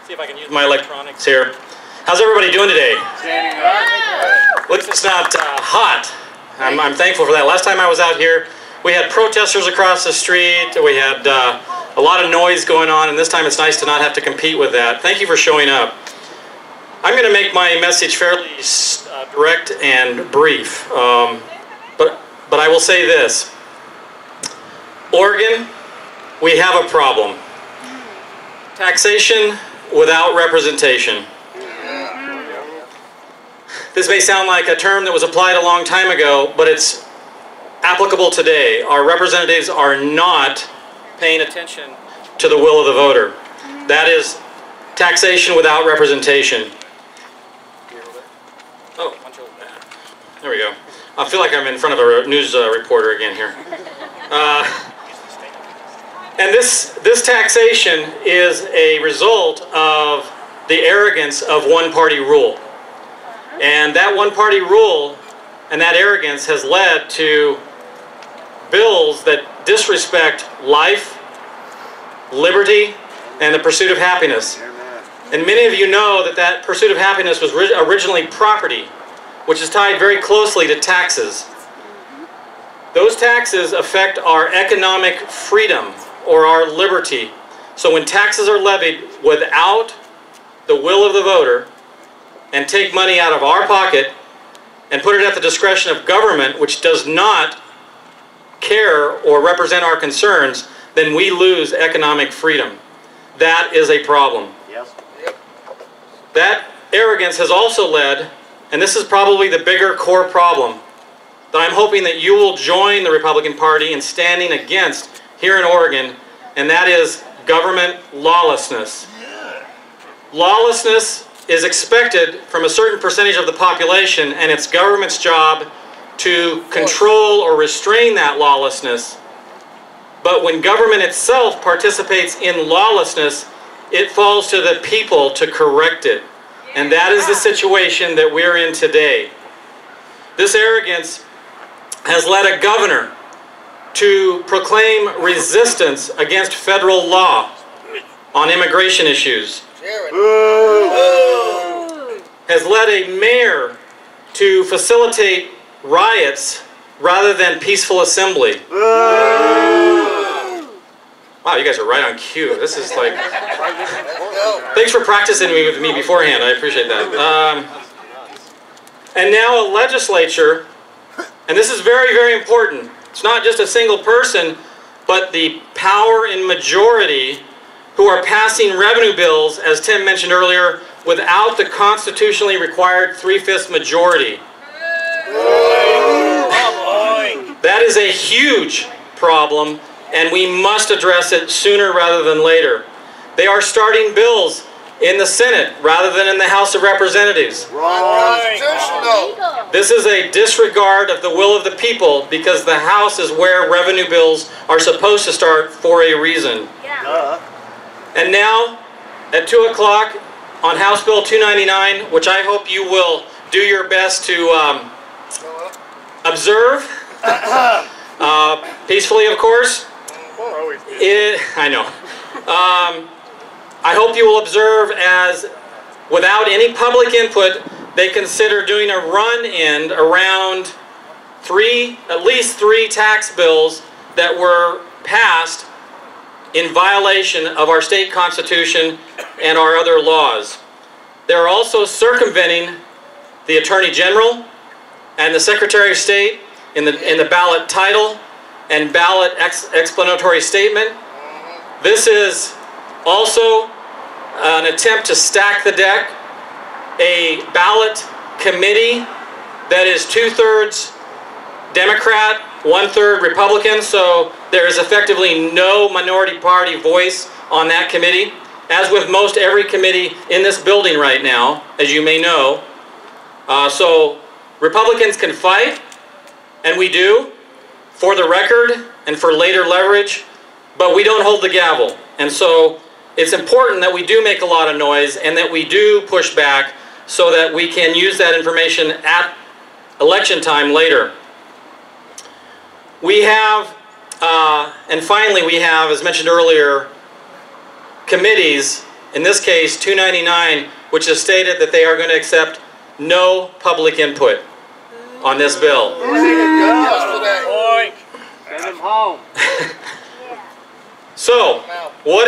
See if I can use my electronics here. How's everybody doing today? Looks it's not hot. I'm thankful for that. Last time I was out here, we had protesters across the street. We had a lot of noise going on, and this time it's nice to not have to compete with that. Thank you for showing up. I'm going to make my message fairly direct and brief, but I will say this. Oregon, we have a problem. Taxation without representation. This may sound like a term that was applied a long time ago, but it's applicable today. Our representatives are not paying attention to the will of the voter. That is taxation without representation. Oh, there we go. I feel like I'm in front of a news reporter again here. And this taxation is a result of the arrogance of one-party rule. And that one-party rule and that arrogance has led to bills that disrespect life, liberty, and the pursuit of happiness. And many of you know that that pursuit of happiness was originally property, which is tied very closely to taxes. Those taxes affect our economic freedom or our liberty. So when taxes are levied without the will of the voter and take money out of our pocket and put it at the discretion of government, which does not care or represent our concerns, then we lose economic freedom. That is a problem. Yes. That arrogance has also led, and this is probably the bigger core problem, that I'm hoping that you will join the Republican Party in standing against here in Oregon, and that is government lawlessness. Lawlessness is expected from a certain percentage of the population, and it's government's job to control or restrain that lawlessness. But when government itself participates in lawlessness, it falls to the people to correct it. And that is the situation that we're in today. This arrogance has led a governor to proclaim resistance against federal law on immigration issues. Has led a mayor to facilitate riots rather than peaceful assembly. Wow, you guys are right on cue. This is like... Thanks for practicing with me beforehand. I appreciate that. And now a legislature, and this is very, very important. It's not just a single person, but the power in majority who are passing revenue bills, as Tim mentioned earlier, without the constitutionally required 3/5 majority. That is a huge problem, and we must address it sooner rather than later. They are starting bills in the Senate rather than in the House of Representatives. This is a disregard of the will of the people, because the House is where revenue bills are supposed to start for a reason. And now, at 2 o'clock on House Bill 299, which I hope you will do your best to observe, peacefully of course. I know. I hope you will observe as, without any public input, they consider doing a run-in around at least three tax bills that were passed in violation of our state constitution and our other laws. They're also circumventing the Attorney General and the Secretary of State in the ballot title and ballot explanatory statement. This is also an attempt to stack the deck. A ballot committee that is 2/3 Democrat, 1/3 Republican, so there is effectively no minority party voice on that committee, as with most every committee in this building right now, as you may know. So Republicans can fight, and we do, for the record and for later leverage, but we don't hold the gavel. And so it's important that we do make a lot of noise and that we do push back so that we can use that information at election time later. We have, and finally we have, as mentioned earlier, committees in this case 299, which has stated that they are going to accept no public input on this bill. Send them home. So, what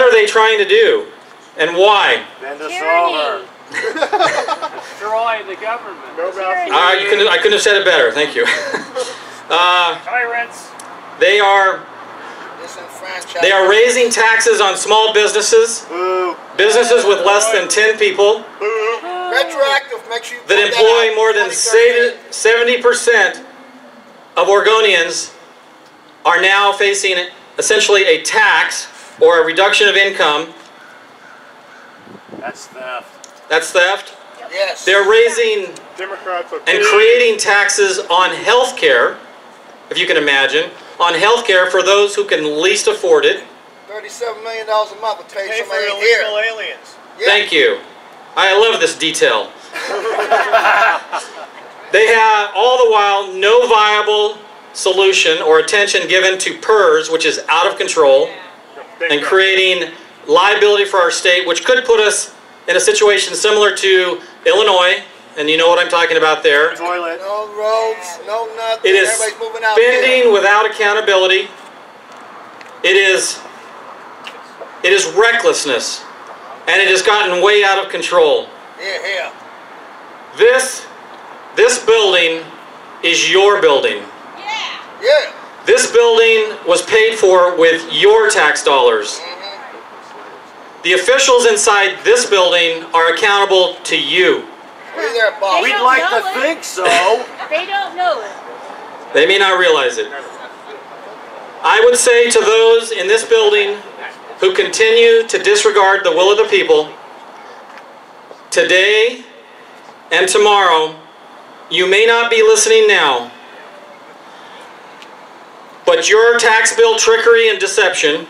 are they trying to do, and why? Bend us over. Destroy the government. I couldn't have said it better. Thank you. Tyrants. They are raising taxes on small businesses, businesses with less than 10 people, that employ more than 70% of Oregonians are now facing essentially a tax or a reduction of income. That's theft. That's theft? Yes. They're raising and creating taxes on health care, if you can imagine, on health care for those who can least afford it. $37 million a month will pay for somebody illegal here. aliens. Yeah. Thank you. I love this detail. They have, all the while, no viable solution or attention given to PERS, which is out of control, and creating liability for our state, which could put us in a situation similar to Illinois, and you know what I'm talking about there. Toilet. No roads, no nothing. It is Everybody's moving out spending without accountability. It is recklessness, and it has gotten way out of control. Yeah. This building is your building. Yeah. This building was paid for with your tax dollars. The officials inside this building are accountable to you. Be there, boss. We'd like to think so. They don't know it. They may not realize it. I would say to those in this building who continue to disregard the will of the people, today and tomorrow, you may not be listening now, but your tax bill trickery and deception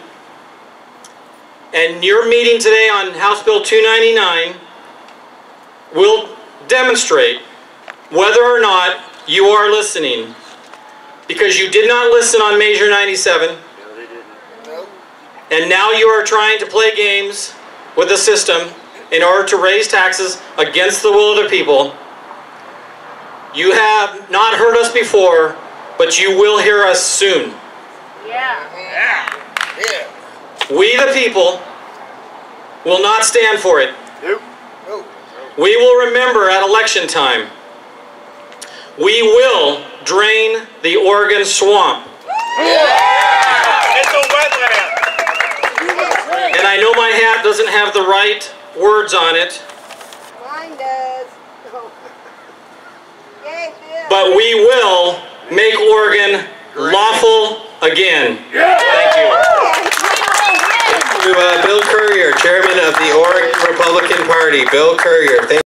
and your meeting today on House Bill 299 will demonstrate whether or not you are listening, because you did not listen on Measure 97, and now you are trying to play games with the system in order to raise taxes against the will of the people. You have not heard us before, but you will hear us soon. Yeah. We, the people, will not stand for it. Nope. We will remember at election time. We will drain the Oregon swamp. It's a wetland. And I know my hat doesn't have the right words on it, Mine does. but we will make Oregon lawful again. Thank you. To Bill Currier, Chairman of the Oregon Republican Party. Bill Currier, thank you.